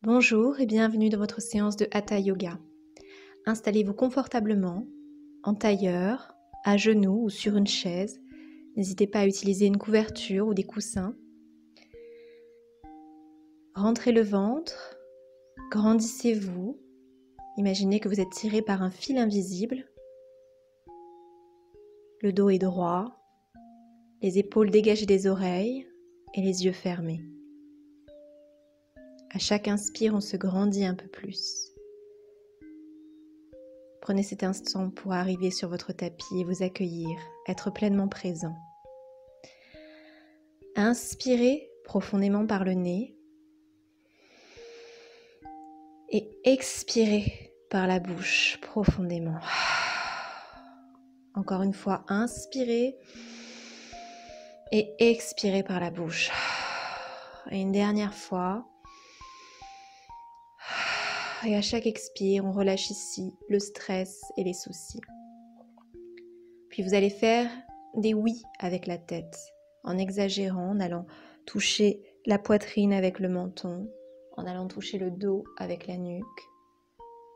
Bonjour et bienvenue dans votre séance de Hatha Yoga. Installez-vous confortablement, en tailleur, à genoux ou sur une chaise. N'hésitez pas à utiliser une couverture ou des coussins. Rentrez le ventre, grandissez-vous. Imaginez que vous êtes tiré par un fil invisible. Le dos est droit, les épaules dégagées des oreilles et les yeux fermés. À chaque inspire, on se grandit un peu plus. Prenez cet instant pour arriver sur votre tapis et vous accueillir, être pleinement présent. Inspirez profondément par le nez et expirez par la bouche profondément. Encore une fois, inspirez et expirez par la bouche. Et une dernière fois. Et à chaque expire, on relâche ici le stress et les soucis. Puis vous allez faire des oui avec la tête, en exagérant, en allant toucher la poitrine avec le menton, en allant toucher le dos avec la nuque,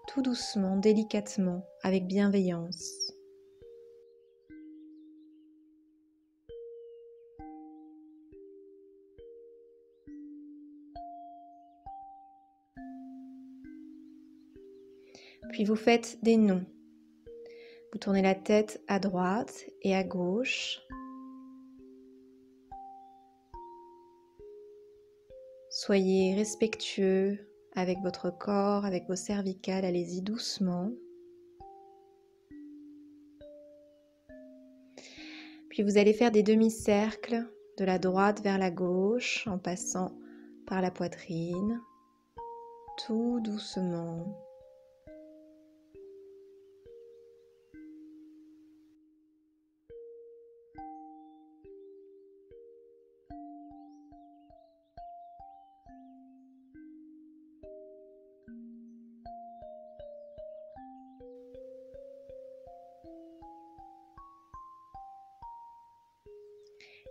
tout doucement, délicatement, avec bienveillance. Puis vous faites des noms. Vous tournez la tête à droite et à gauche. Soyez respectueux avec votre corps, avec vos cervicales, allez-y doucement. Puis vous allez faire des demi-cercles de la droite vers la gauche en passant par la poitrine, tout doucement.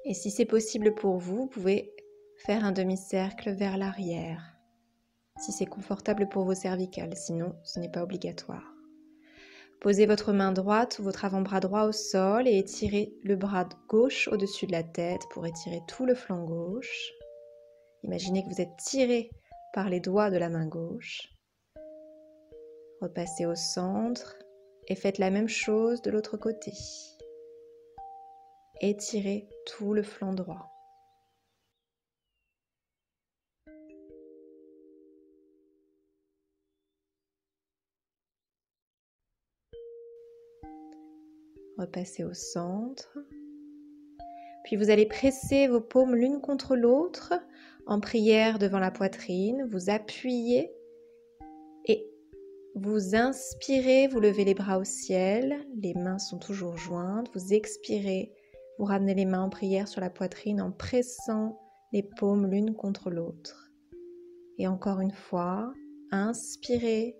Et si c'est possible pour vous, vous pouvez faire un demi-cercle vers l'arrière, si c'est confortable pour vos cervicales, sinon ce n'est pas obligatoire. Posez votre main droite ou votre avant-bras droit au sol et étirez le bras gauche au-dessus de la tête pour étirer tout le flanc gauche. Imaginez que vous êtes tiré par les doigts de la main gauche. Repassez au centre et faites la même chose de l'autre côté. Étirez tout le flanc droit. Repassez au centre. Puis vous allez presser vos paumes l'une contre l'autre en prière devant la poitrine. Vous appuyez et vous inspirez, vous levez les bras au ciel. Les mains sont toujours jointes. Vous expirez, vous ramenez les mains en prière sur la poitrine en pressant les paumes l'une contre l'autre. Et encore une fois, inspirez,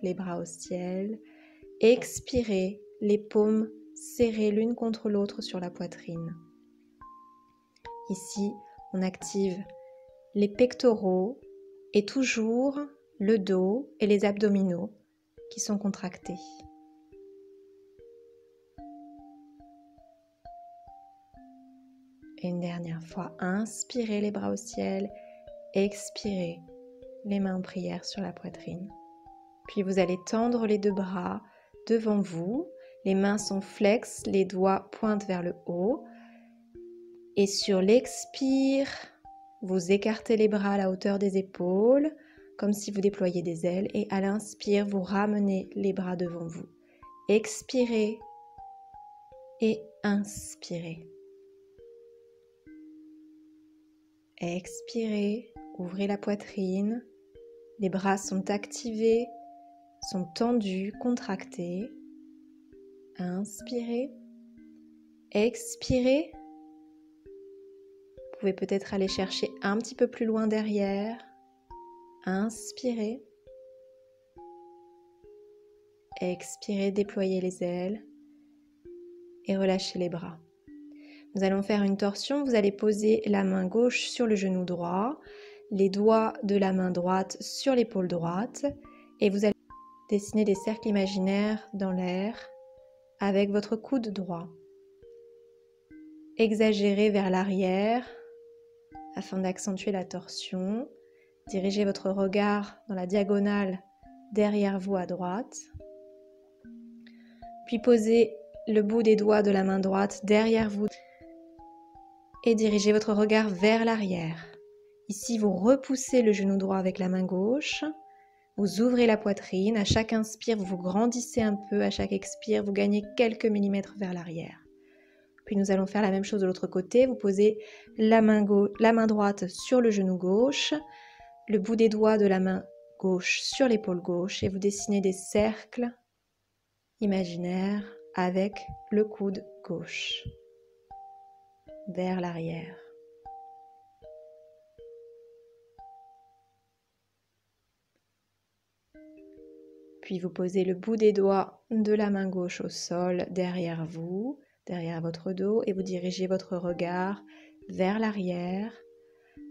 les bras au ciel. Expirez, les paumes serrées l'une contre l'autre sur la poitrine. Ici, on active les pectoraux et toujours le dos et les abdominaux qui sont contractés. Et une dernière fois, inspirez les bras au ciel, expirez les mains en prière sur la poitrine. Puis vous allez tendre les deux bras devant vous, les mains sont flexes, les doigts pointent vers le haut. Et sur l'expire, vous écartez les bras à la hauteur des épaules, comme si vous déployiez des ailes. Et à l'inspire, vous ramenez les bras devant vous. Expirez et inspirez. Expirez, ouvrez la poitrine. Les bras sont activés, sont tendus, contractés. Inspirez. Expirez. Vous pouvez peut-être aller chercher un petit peu plus loin derrière. Inspirez. Expirez, déployez les ailes et relâchez les bras. Nous allons faire une torsion. Vous allez poser la main gauche sur le genou droit, les doigts de la main droite sur l'épaule droite et vous allez dessiner des cercles imaginaires dans l'air avec votre coude droit. Exagérez vers l'arrière afin d'accentuer la torsion. Dirigez votre regard dans la diagonale derrière vous à droite. Puis posez le bout des doigts de la main droite derrière vous et dirigez votre regard vers l'arrière. Ici, vous repoussez le genou droit avec la main gauche. Vous ouvrez la poitrine. À chaque inspire, vous vous grandissez un peu. À chaque expire, vous gagnez quelques millimètres vers l'arrière. Puis nous allons faire la même chose de l'autre côté. Vous posez la main droite sur le genou gauche, le bout des doigts de la main gauche sur l'épaule gauche et vous dessinez des cercles imaginaires avec le coude gauche vers l'arrière. Puis vous posez le bout des doigts de la main gauche au sol derrière vous, derrière votre dos, et vous dirigez votre regard vers l'arrière.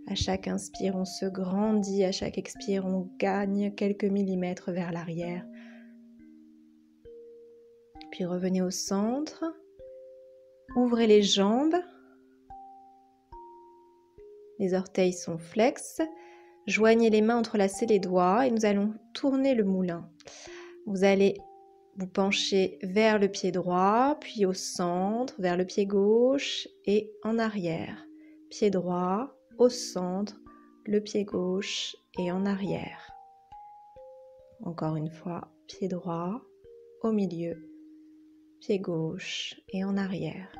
À chaque inspire, on se grandit, à chaque expire, on gagne quelques millimètres vers l'arrière. Puis revenez au centre, ouvrez les jambes, les orteils sont flex, joignez les mains, entrelacez les doigts et nous allons tourner le moulin. Vous allez vous pencher vers le pied droit, puis au centre, vers le pied gauche et en arrière. Pied droit, au centre, le pied gauche et en arrière. Encore une fois, pied droit, au milieu, pied gauche et en arrière.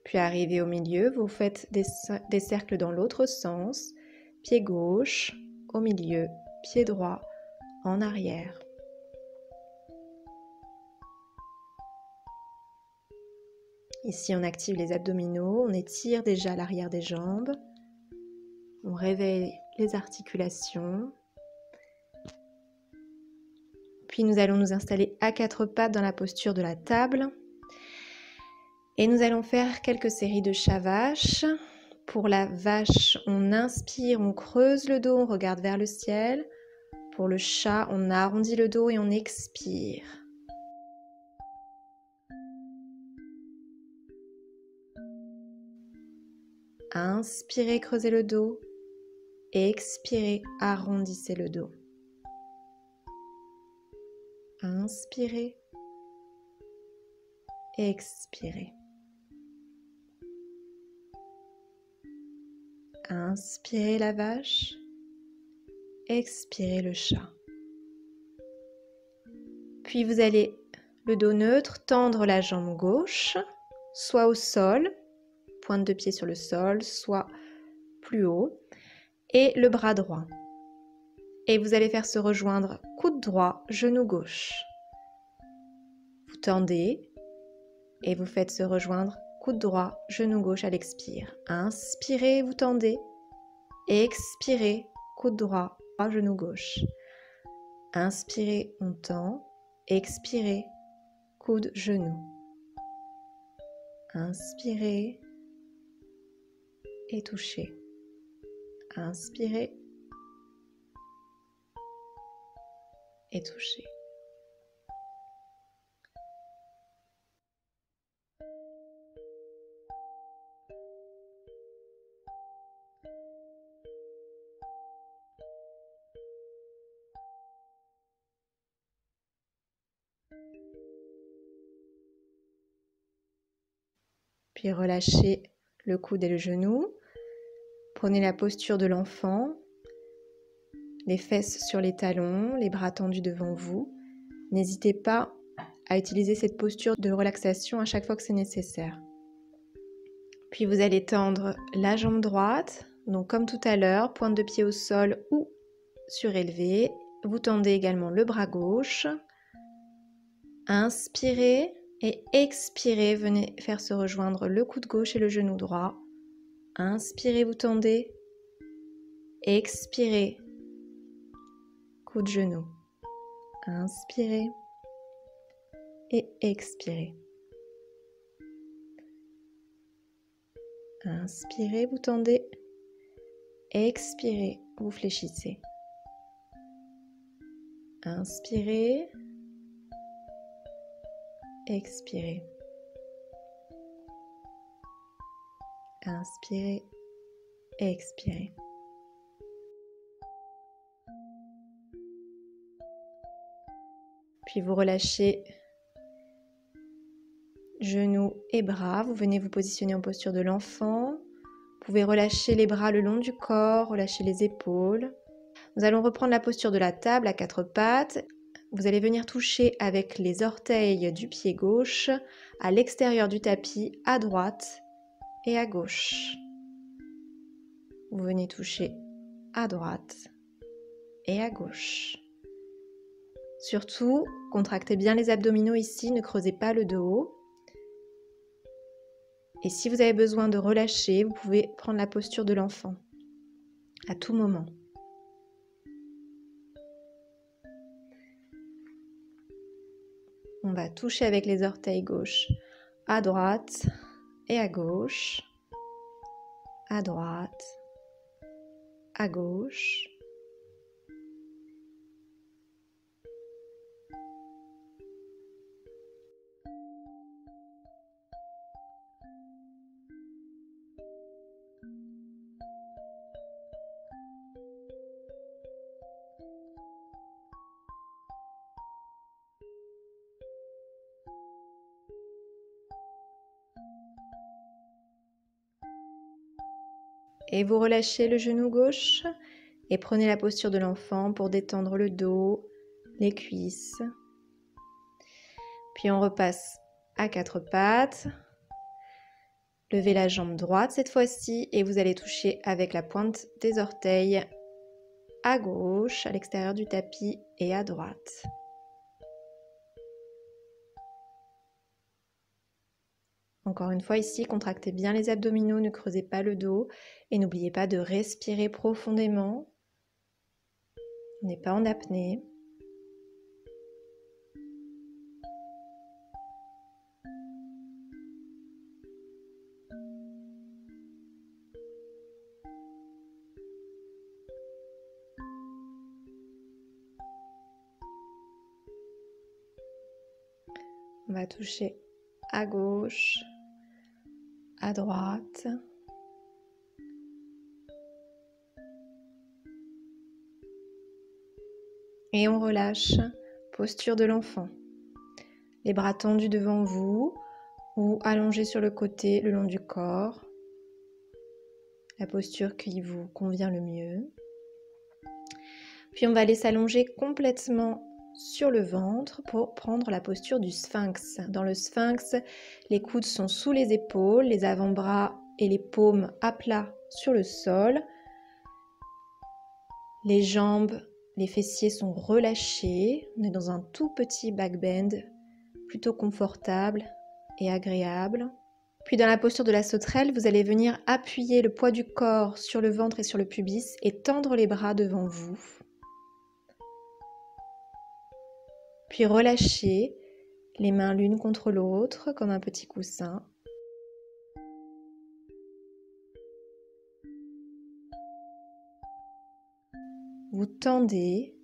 Puis arrivé au milieu, vous faites des cercles dans l'autre sens, pied gauche, au milieu, pied droit, en arrière. Ici, on active les abdominaux, on étire déjà l'arrière des jambes, on réveille les articulations. Puis nous allons nous installer à quatre pattes dans la posture de la table. Et nous allons faire quelques séries de chat vache. Pour la vache, on inspire, on creuse le dos, on regarde vers le ciel. Pour le chat, on arrondit le dos et on expire. Inspirez, creusez le dos. Expirez, arrondissez le dos. Inspirez. Expirez. Inspirez la vache. Expirez le chat. Puis vous allez, le dos neutre, tendre la jambe gauche, soit au sol, pointe de pied sur le sol, soit plus haut, et le bras droit. Et vous allez faire se rejoindre coude droit, genou gauche. Vous tendez et vous faites se rejoindre coude droit, genou gauche à l'expire. Inspirez, vous tendez. Expirez, coude droit, genou gauche. Inspirez, on tend. Expirez, coude, genou. Inspirez et touchez. Inspirez et touchez. Puis relâchez le coude et le genou. Prenez la posture de l'enfant, les fesses sur les talons, les bras tendus devant vous. N'hésitez pas à utiliser cette posture de relaxation à chaque fois que c'est nécessaire. Puis vous allez tendre la jambe droite, donc comme tout à l'heure, pointe de pied au sol ou surélevé. Vous tendez également le bras gauche. Inspirez et expirez, venez faire se rejoindre le coude gauche et le genou droit. Inspirez, vous tendez. Expirez, coude genou. Inspirez et expirez. Inspirez, vous tendez. Expirez, vous fléchissez. Inspirez. Expirez. Inspirez. Expirez. Puis vous relâchez genoux et bras. Vous venez vous positionner en posture de l'enfant. Vous pouvez relâcher les bras le long du corps, relâcher les épaules. Nous allons reprendre la posture de la table à quatre pattes. Vous allez venir toucher avec les orteils du pied gauche à l'extérieur du tapis, à droite et à gauche. Vous venez toucher à droite et à gauche. Surtout, contractez bien les abdominaux ici, ne creusez pas le dos. Et si vous avez besoin de relâcher, vous pouvez prendre la posture de l'enfant à tout moment. On va toucher avec les orteils gauche à droite et à gauche, à droite, à gauche. Et vous relâchez le genou gauche et prenez la posture de l'enfant pour détendre le dos, les cuisses. Puis on repasse à quatre pattes. Levez la jambe droite cette fois-ci et vous allez toucher avec la pointe des orteils à gauche, à l'extérieur du tapis et à droite. Encore une fois ici, contractez bien les abdominaux, ne creusez pas le dos et n'oubliez pas de respirer profondément. On n'est pas en apnée. On va toucher à gauche, à droite. Et on relâche, posture de l'enfant. Les bras tendus devant vous ou allongés sur le côté le long du corps. La posture qui vous convient le mieux. Puis on va aller s'allonger complètement sur le ventre pour prendre la posture du sphinx. Dans le sphinx, les coudes sont sous les épaules, les avant-bras et les paumes à plat sur le sol. Les jambes, les fessiers sont relâchés. On est dans un tout petit back bend, plutôt confortable et agréable. Puis dans la posture de la sauterelle, vous allez venir appuyer le poids du corps sur le ventre et sur le pubis et tendre les bras devant vous. Puis relâchez les mains l'une contre l'autre comme un petit coussin. Vous tendez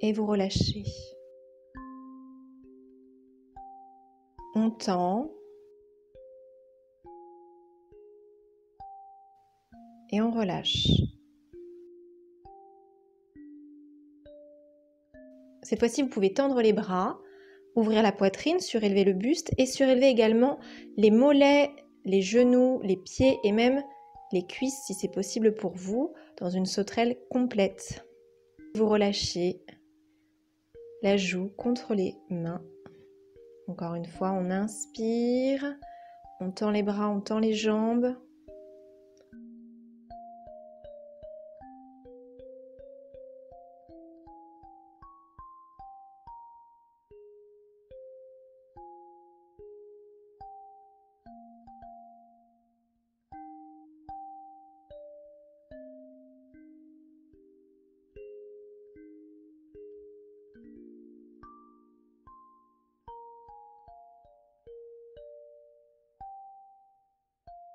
et vous relâchez. On tend et on relâche. Cette fois-ci, vous pouvez tendre les bras, ouvrir la poitrine, surélever le buste et surélever également les mollets, les genoux, les pieds et même les cuisses si c'est possible pour vous dans une sauterelle complète. Vous relâchez la joue contre les mains. Encore une fois, on inspire, on tend les bras, on tend les jambes.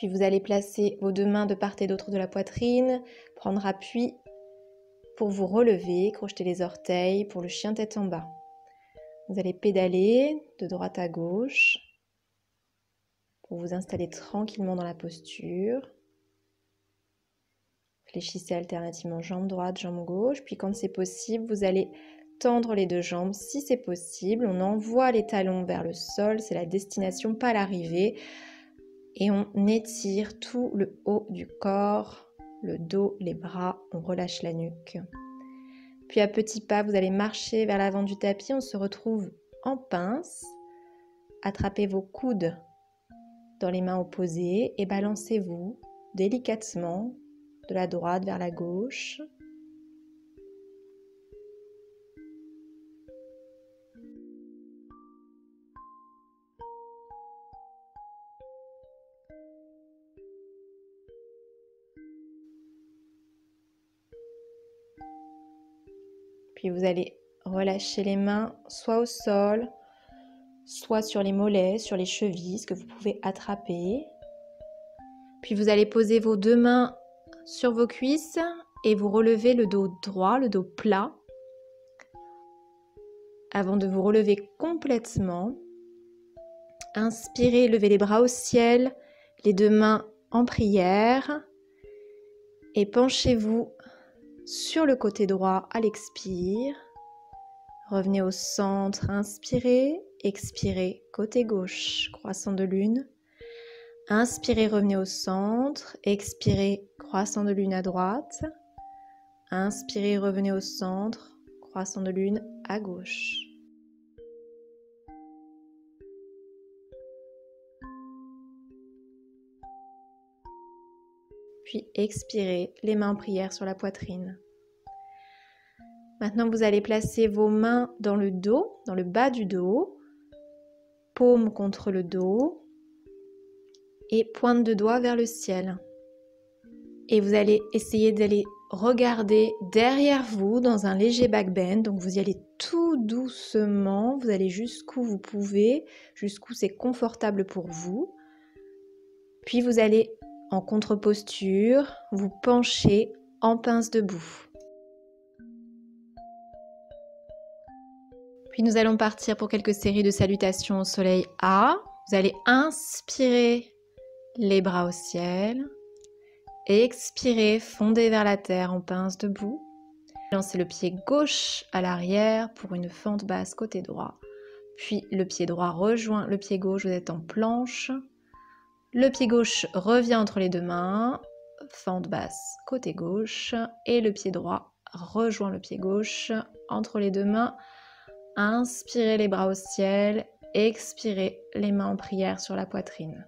Puis vous allez placer vos deux mains de part et d'autre de la poitrine, prendre appui pour vous relever, crocheter les orteils pour le chien tête en bas. Vous allez pédaler de droite à gauche pour vous installer tranquillement dans la posture. Fléchissez alternativement jambe droite, jambe gauche. Puis quand c'est possible, vous allez tendre les deux jambes si c'est possible. On envoie les talons vers le sol, c'est la destination, pas l'arrivée. Et on étire tout le haut du corps, le dos, les bras, on relâche la nuque. Puis à petits pas, vous allez marcher vers l'avant du tapis, on se retrouve en pince. Attrapez vos coudes dans les mains opposées et balancez-vous délicatement de la droite vers la gauche. Puis vous allez relâcher les mains soit au sol, soit sur les mollets, sur les chevilles, ce que vous pouvez attraper. Puis vous allez poser vos deux mains sur vos cuisses et vous relevez le dos droit, le dos plat. Avant de vous relever complètement, inspirez, levez les bras au ciel, les deux mains en prière et penchez-vous sur le côté droit à l'expire. Revenez au centre, inspirez, expirez, côté gauche, croissant de lune. Inspirez, revenez au centre, expirez, croissant de lune à droite. Inspirez, revenez au centre, croissant de lune à gauche. Puis expirez, les mains en prière sur la poitrine. Maintenant, vous allez placer vos mains dans le dos, dans le bas du dos, paume contre le dos et pointe de doigt vers le ciel. Et vous allez essayer d'aller regarder derrière vous dans un léger back bend. Donc vous y allez tout doucement, vous allez jusqu'où vous pouvez, jusqu'où c'est confortable pour vous. Puis vous allez en contre-posture, vous pencher en pince debout. Puis nous allons partir pour quelques séries de salutations au soleil A. Vous allez inspirer les bras au ciel. Expirez, fondez vers la terre en pince debout. Lancez le pied gauche à l'arrière pour une fente basse côté droit. Puis le pied droit rejoint le pied gauche, vous êtes en planche. Le pied gauche revient entre les deux mains, fente basse côté gauche. Et le pied droit rejoint le pied gauche entre les deux mains. Inspirez les bras au ciel, expirez les mains en prière sur la poitrine.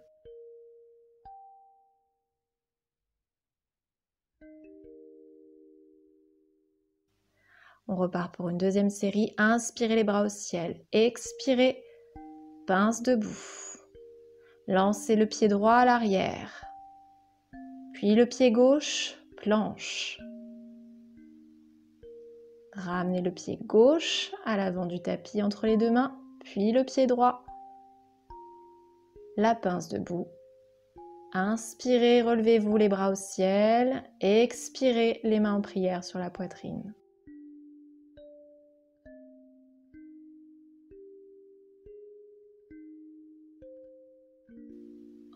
On repart pour une deuxième série. Inspirez les bras au ciel, expirez, pince debout. Lancez le pied droit à l'arrière, puis le pied gauche, planche. Ramenez le pied gauche à l'avant du tapis entre les deux mains, puis le pied droit. La pince debout. Inspirez, relevez-vous les bras au ciel. Expirez, les mains en prière sur la poitrine.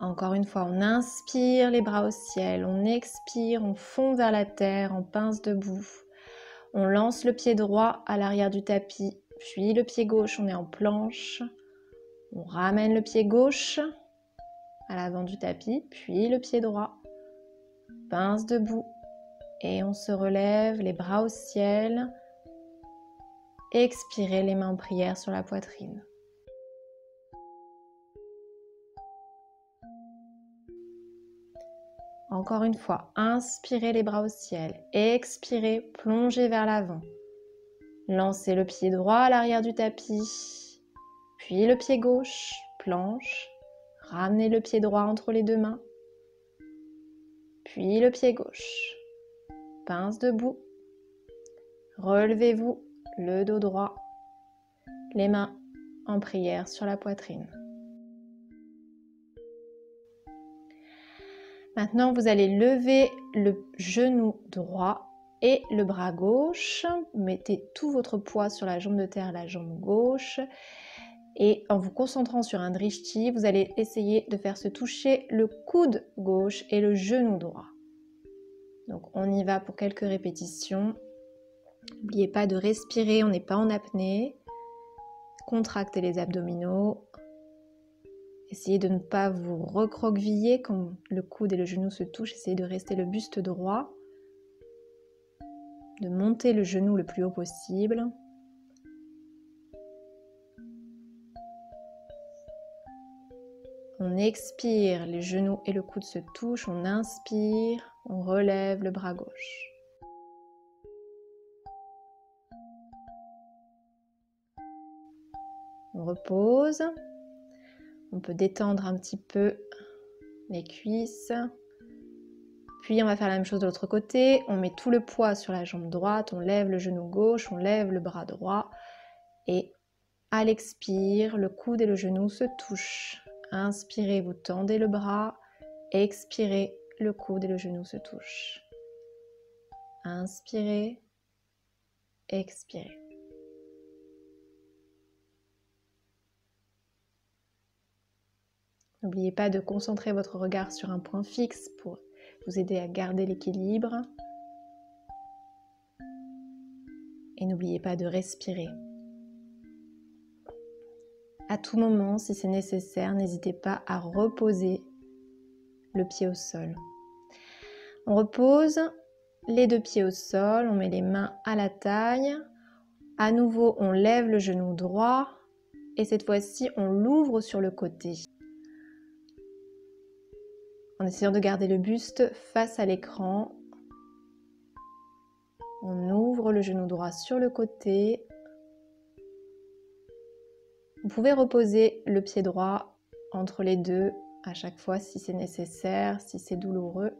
Encore une fois, on inspire les bras au ciel, on expire, on fond vers la terre en pince debout. On lance le pied droit à l'arrière du tapis, puis le pied gauche, on est en planche. On ramène le pied gauche à l'avant du tapis, puis le pied droit. Pince debout et on se relève, les bras au ciel. Expirez, les mains en prière sur la poitrine. Encore une fois, inspirez les bras au ciel, expirez, plongez vers l'avant. Lancez le pied droit à l'arrière du tapis, puis le pied gauche, planche. Ramenez le pied droit entre les deux mains, puis le pied gauche. Pince debout. Relevez-vous, le dos droit, les mains en prière sur la poitrine. Maintenant, vous allez lever le genou droit et le bras gauche. Mettez tout votre poids sur la jambe de terre, la jambe gauche. Et en vous concentrant sur un drishti, vous allez essayer de faire se toucher le coude gauche et le genou droit. Donc on y va pour quelques répétitions. N'oubliez pas de respirer, on n'est pas en apnée. Contractez les abdominaux. Essayez de ne pas vous recroqueviller quand le coude et le genou se touchent. Essayez de rester le buste droit. De monter le genou le plus haut possible. On expire, les genoux et le coude se touchent. On inspire, on relève le bras gauche. On repose. On peut détendre un petit peu les cuisses. Puis on va faire la même chose de l'autre côté. On met tout le poids sur la jambe droite. On lève le genou gauche. On lève le bras droit. Et à l'expire, le coude et le genou se touchent. Inspirez, vous tendez le bras. Expirez, le coude et le genou se touchent. Inspirez. Expirez. N'oubliez pas de concentrer votre regard sur un point fixe pour vous aider à garder l'équilibre. Et n'oubliez pas de respirer. À tout moment, si c'est nécessaire, n'hésitez pas à reposer le pied au sol. On repose les deux pieds au sol, on met les mains à la taille. À nouveau, on lève le genou droit et cette fois-ci, on l'ouvre sur le côté. En essayant de garder le buste face à l'écran, on ouvre le genou droit sur le côté. Vous pouvez reposer le pied droit entre les deux à chaque fois si c'est nécessaire, si c'est douloureux.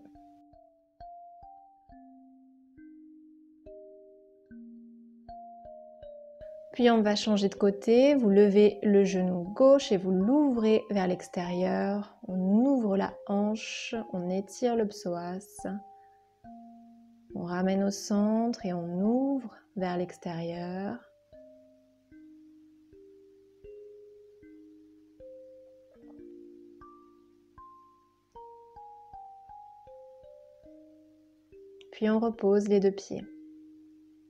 Puis on va changer de côté, vous levez le genou gauche et vous l'ouvrez vers l'extérieur. On ouvre la hanche, on étire le psoas. On ramène au centre et on ouvre vers l'extérieur. Puis on repose les deux pieds.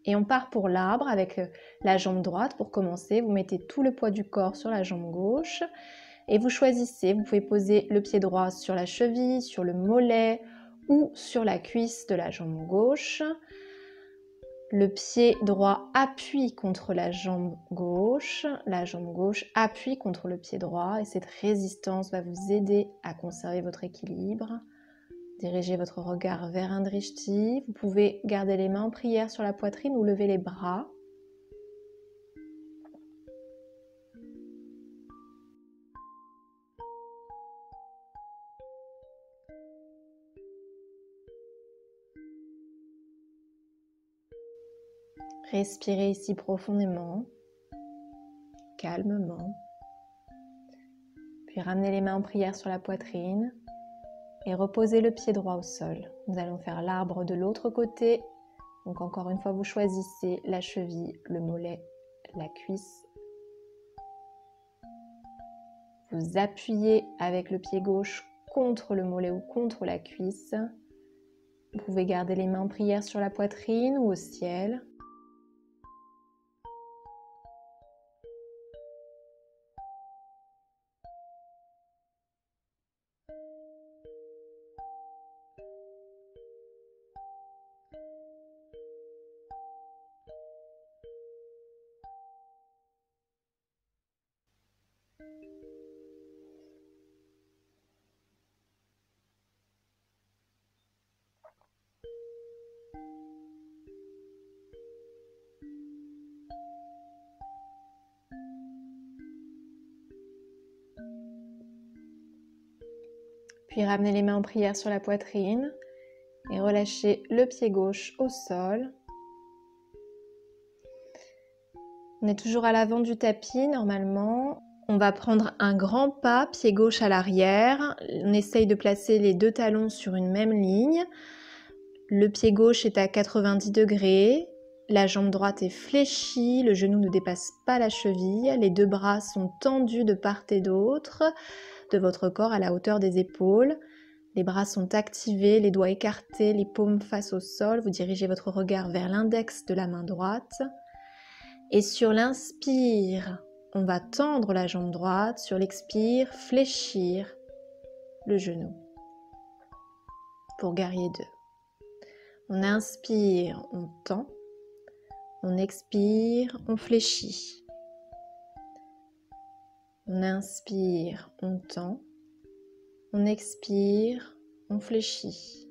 Et on part pour l'arbre avec la jambe droite pour commencer. Vous mettez tout le poids du corps sur la jambe gauche et vous choisissez. Vous pouvez poser le pied droit sur la cheville, sur le mollet ou sur la cuisse de la jambe gauche. Le pied droit appuie contre la jambe gauche appuie contre le pied droit et cette résistance va vous aider à conserver votre équilibre. Dirigez votre regard vers un drishti. Vous pouvez garder les mains en prière sur la poitrine ou lever les bras. Respirez ici profondément, calmement. Puis ramenez les mains en prière sur la poitrine et reposez le pied droit au sol. Nous allons faire l'arbre de l'autre côté. Donc encore une fois, vous choisissez la cheville, le mollet, la cuisse. Vous appuyez avec le pied gauche contre le mollet ou contre la cuisse. Vous pouvez garder les mains en prière sur la poitrine ou au ciel. Puis ramenez les mains en prière sur la poitrine et relâchez le pied gauche au sol. On est toujours à l'avant du tapis normalement. On va prendre un grand pas, pied gauche à l'arrière. On essaye de placer les deux talons sur une même ligne. Le pied gauche est à 90 degrés. La jambe droite est fléchie, le genou ne dépasse pas la cheville. Les deux bras sont tendus de part et d'autre de votre corps à la hauteur des épaules. Les bras sont activés, les doigts écartés, les paumes face au sol. Vous dirigez votre regard vers l'index de la main droite. Et sur l'inspire, on va tendre la jambe droite. Sur l'expire, fléchir le genou. Pour guerrier 2. On inspire, on tend. On expire, on fléchit. On inspire, on tend. On expire, on fléchit.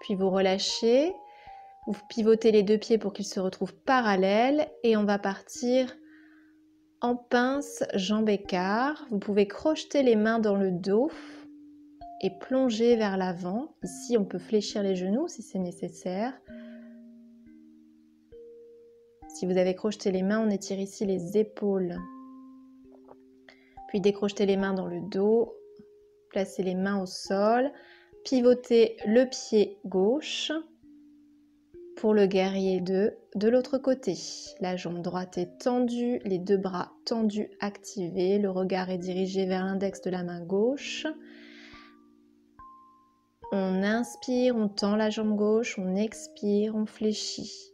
Puis vous relâchez. Vous pivotez les deux pieds pour qu'ils se retrouvent parallèles. Et on va partir en pince, jambes écart. Vous pouvez crocheter les mains dans le dos et plonger vers l'avant. Ici, on peut fléchir les genoux si c'est nécessaire. Si vous avez crocheté les mains, on étire ici les épaules. Puis décrochetez les mains dans le dos, placez les mains au sol, pivotez le pied gauche pour le guerrier 2 de l'autre côté. La jambe droite est tendue, les deux bras tendus, activés, le regard est dirigé vers l'index de la main gauche. On inspire, on tend la jambe gauche, on expire, on fléchit.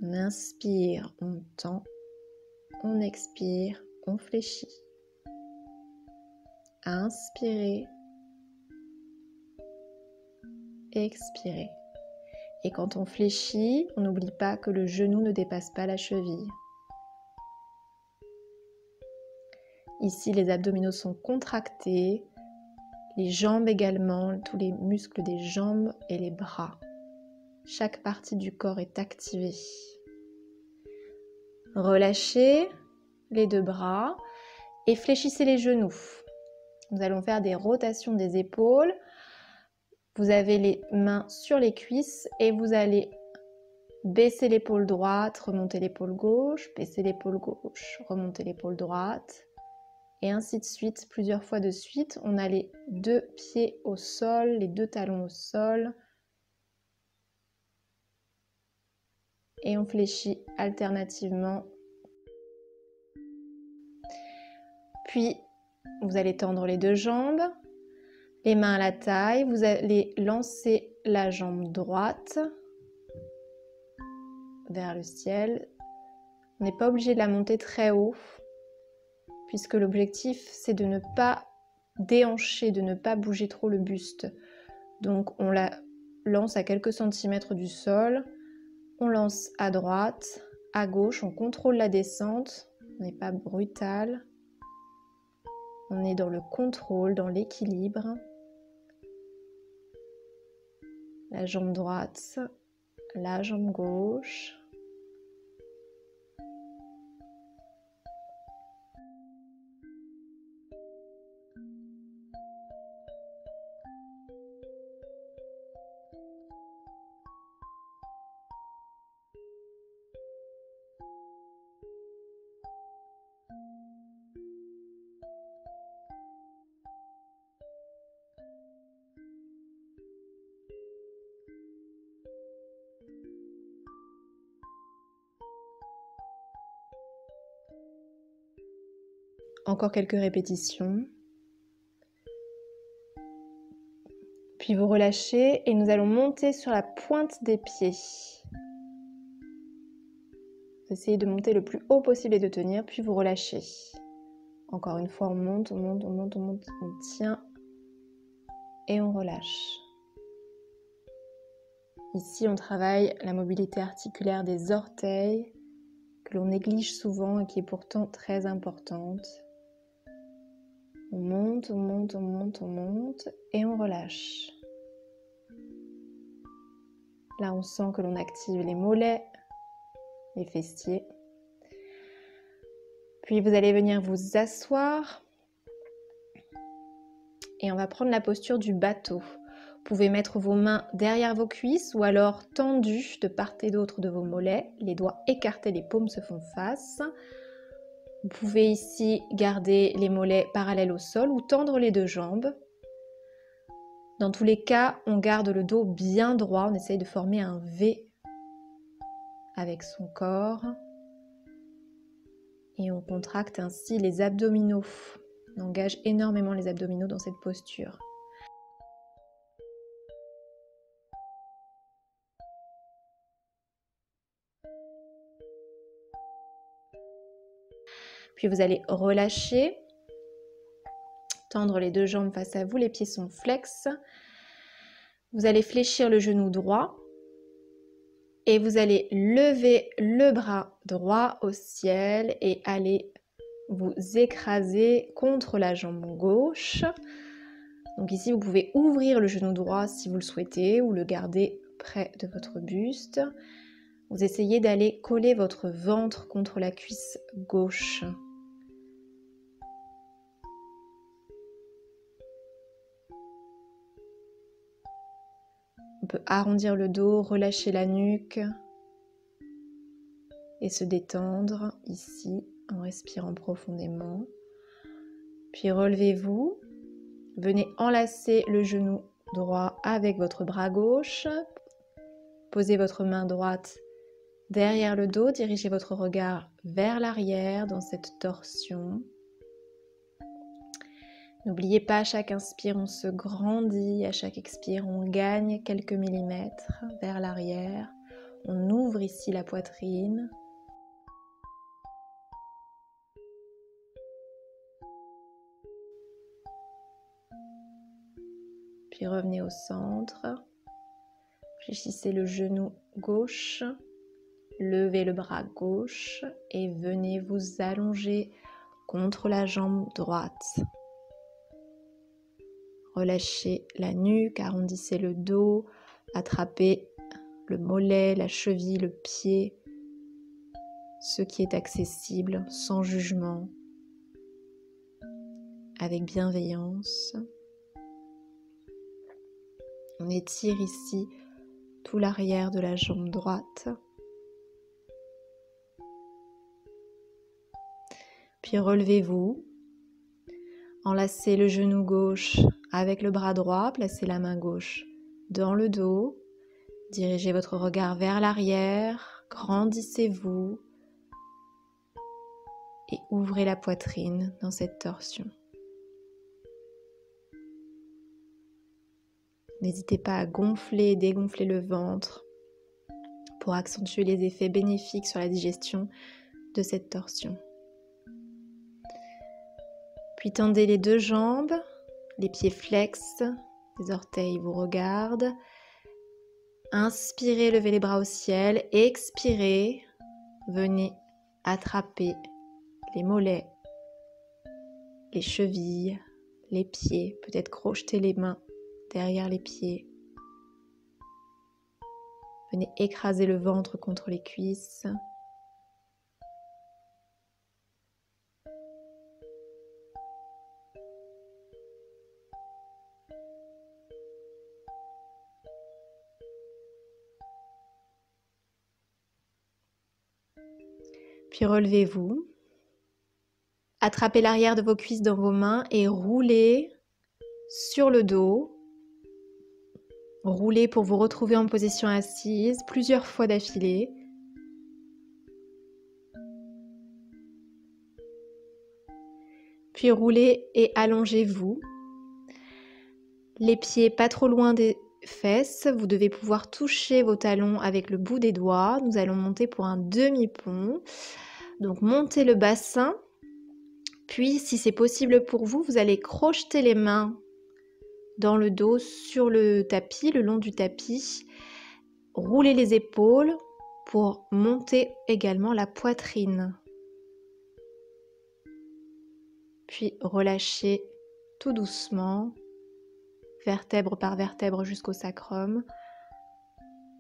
On inspire, on tend, on expire, on fléchit. Inspirez, expirez. Et quand on fléchit, on n'oublie pas que le genou ne dépasse pas la cheville. Ici, les abdominaux sont contractés, les jambes également, tous les muscles des jambes et les bras. Chaque partie du corps est activée. Relâchez les deux bras et fléchissez les genoux. Nous allons faire des rotations des épaules. Vous avez les mains sur les cuisses et vous allez baisser l'épaule droite, remonter l'épaule gauche, baisser l'épaule gauche, remonter l'épaule droite. Et ainsi de suite, plusieurs fois de suite. On a les deux pieds au sol, les deux talons au sol. Et on fléchit alternativement. Puis, vous allez tendre les deux jambes, les mains à la taille. Vous allez lancer la jambe droite vers le ciel. On n'est pas obligé de la monter très haut, puisque l'objectif, c'est de ne pas déhancher, de ne pas bouger trop le buste. Donc, on la lance à quelques centimètres du sol. On lance à droite, à gauche, on contrôle la descente, on n'est pas brutal. On est dans le contrôle, dans l'équilibre. La jambe droite, la jambe gauche. Encore quelques répétitions. Puis vous relâchez et nous allons monter sur la pointe des pieds. Vous essayez de monter le plus haut possible et de tenir, puis vous relâchez. Encore une fois, on monte, on monte, on monte, on monte, on tient et on relâche. Ici, on travaille la mobilité articulaire des orteils que l'on néglige souvent et qui est pourtant très importante. On monte, on monte, on monte, on monte et on relâche. Là, on sent que l'on active les mollets, les fessiers. Puis vous allez venir vous asseoir et on va prendre la posture du bateau. Vous pouvez mettre vos mains derrière vos cuisses ou alors tendues de part et d'autre de vos mollets. Les doigts écartés, les paumes se font face. Vous pouvez ici garder les mollets parallèles au sol ou tendre les deux jambes. Dans tous les cas, on garde le dos bien droit, on essaye de former un V avec son corps. Et on contracte ainsi les abdominaux. On engage énormément les abdominaux dans cette posture. Puis vous allez relâcher, tendre les deux jambes face à vous, les pieds sont flex. Vous allez fléchir le genou droit et vous allez lever le bras droit au ciel et aller vous écraser contre la jambe gauche. Donc ici, vous pouvez ouvrir le genou droit si vous le souhaitez ou le garder près de votre buste. Vous essayez d'aller coller votre ventre contre la cuisse gauche. On peut arrondir le dos, relâcher la nuque et se détendre ici en respirant profondément. Puis relevez-vous, venez enlacer le genou droit avec votre bras gauche. Posez votre main droite derrière le dos, dirigez votre regard vers l'arrière dans cette torsion. N'oubliez pas, à chaque inspire, on se grandit, à chaque expire, on gagne quelques millimètres vers l'arrière. On ouvre ici la poitrine. Puis revenez au centre. Fléchissez le genou gauche. Levez le bras gauche et venez vous allonger contre la jambe droite. Relâchez la nuque, arrondissez le dos, attrapez le mollet, la cheville, le pied, ce qui est accessible, sans jugement, avec bienveillance. On étire ici tout l'arrière de la jambe droite. Puis relevez-vous, enlacez le genou gauche avec le bras droit, placez la main gauche dans le dos, dirigez votre regard vers l'arrière, grandissez-vous et ouvrez la poitrine dans cette torsion. N'hésitez pas à gonfler et dégonfler le ventre pour accentuer les effets bénéfiques sur la digestion de cette torsion. Puis tendez les deux jambes, les pieds flex, les orteils vous regardent. Inspirez, levez les bras au ciel. Expirez, venez attraper les mollets, les chevilles, les pieds. Peut-être crocheter les mains derrière les pieds. Venez écraser le ventre contre les cuisses. Puis relevez-vous. Attrapez l'arrière de vos cuisses dans vos mains et roulez sur le dos. Roulez pour vous retrouver en position assise plusieurs fois d'affilée. Puis roulez et allongez-vous. Les pieds pas trop loin des fesses. Vous devez pouvoir toucher vos talons avec le bout des doigts. Nous allons monter pour un demi-pont. Donc montez le bassin. Puis si c'est possible pour vous, vous allez crocheter les mains dans le dos sur le tapis, le long du tapis. Roulez les épaules pour monter également la poitrine. Puis relâchez tout doucement, vertèbre par vertèbre jusqu'au sacrum.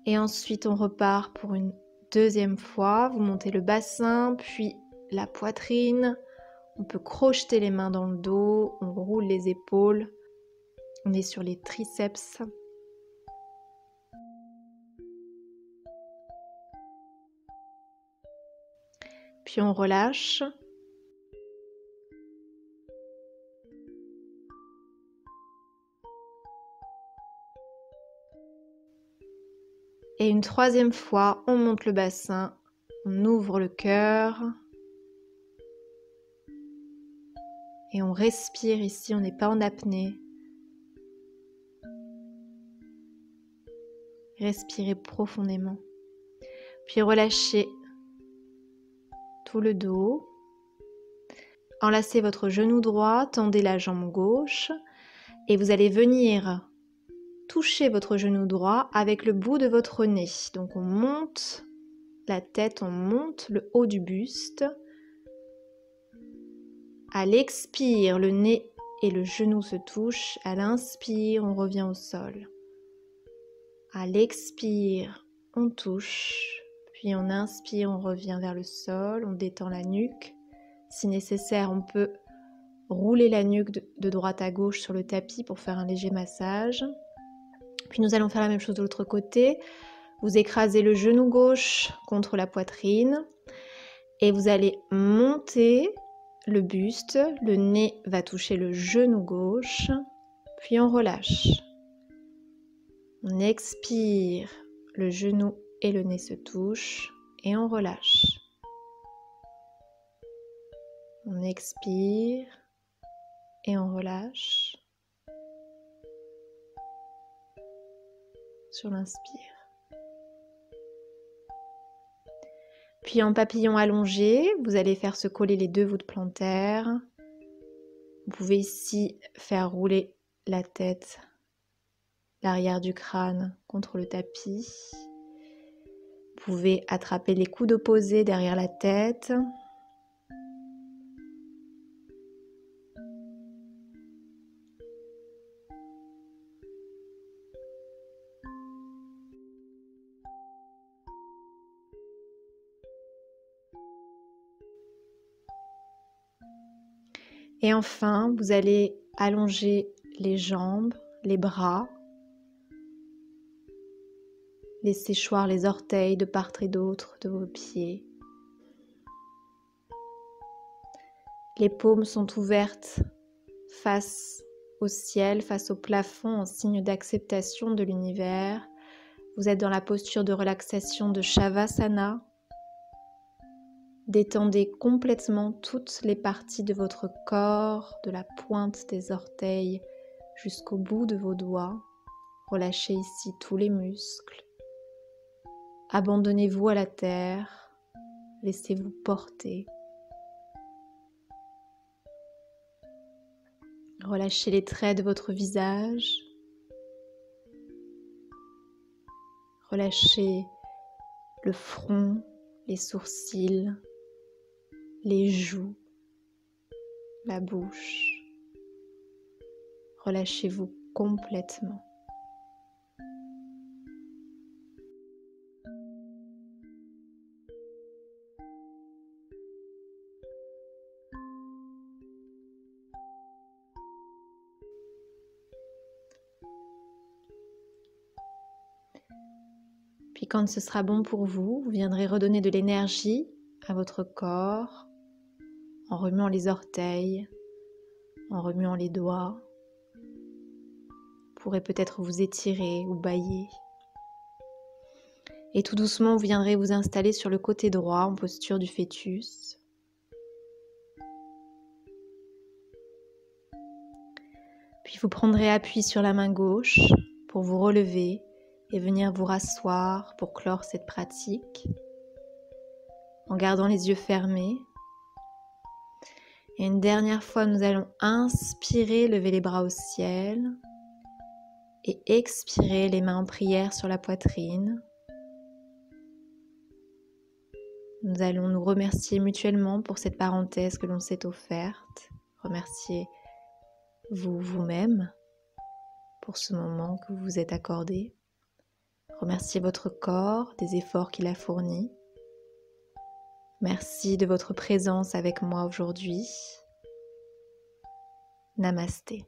Et ensuite on repart pour une deuxième fois. Vous montez le bassin, puis la poitrine. On peut crocheter les mains dans le dos, on roule les épaules. On est sur les triceps. Puis on relâche. Et une troisième fois, on monte le bassin, on ouvre le cœur. Et on respire ici, on n'est pas en apnée. Respirez profondément. Puis relâchez tout le dos. Enlacez votre genou droit, tendez la jambe gauche et vous allez venir toucher votre genou droit avec le bout de votre nez. Donc on monte la tête, on monte le haut du buste. À l'expire, le nez et le genou se touchent. À l'inspire, on revient au sol. À l'expire, on touche. Puis on inspire, on revient vers le sol, on détend la nuque. Si nécessaire, on peut rouler la nuque de droite à gauche sur le tapis pour faire un léger massage. Puis nous allons faire la même chose de l'autre côté. Vous écrasez le genou gauche contre la poitrine et vous allez monter le buste. Le nez va toucher le genou gauche, puis on relâche. On expire, le genou et le nez se touchent et on relâche. On expire et on relâche. Sur l'inspire. Puis en papillon allongé, vous allez faire se coller les deux voûtes plantaires. Vous pouvez ici faire rouler la tête, l'arrière du crâne contre le tapis. Vous pouvez attraper les coudes opposés derrière la tête. Et enfin, vous allez allonger les jambes, les bras, laissez choir les orteils de part et d'autre de vos pieds. Les paumes sont ouvertes face au ciel, face au plafond, en signe d'acceptation de l'univers. Vous êtes dans la posture de relaxation de Shavasana. Détendez complètement toutes les parties de votre corps, de la pointe des orteils jusqu'au bout de vos doigts. Relâchez ici tous les muscles. Abandonnez-vous à la terre. Laissez-vous porter. Relâchez les traits de votre visage. Relâchez le front, les sourcils, les joues, la bouche. Relâchez-vous complètement. Puis quand ce sera bon pour vous, vous viendrez redonner de l'énergie à votre corps en remuant les orteils, en remuant les doigts. Vous pourrez peut-être vous étirer ou bâiller. Et tout doucement, vous viendrez vous installer sur le côté droit en posture du fœtus. Puis vous prendrez appui sur la main gauche pour vous relever et venir vous rasseoir pour clore cette pratique en gardant les yeux fermés. Et une dernière fois, nous allons inspirer, lever les bras au ciel et expirer, les mains en prière sur la poitrine. Nous allons nous remercier mutuellement pour cette parenthèse que l'on s'est offerte. Remercier vous-même pour ce moment que vous vous êtes accordé. Remerciez votre corps des efforts qu'il a fournis. Merci de votre présence avec moi aujourd'hui. Namasté.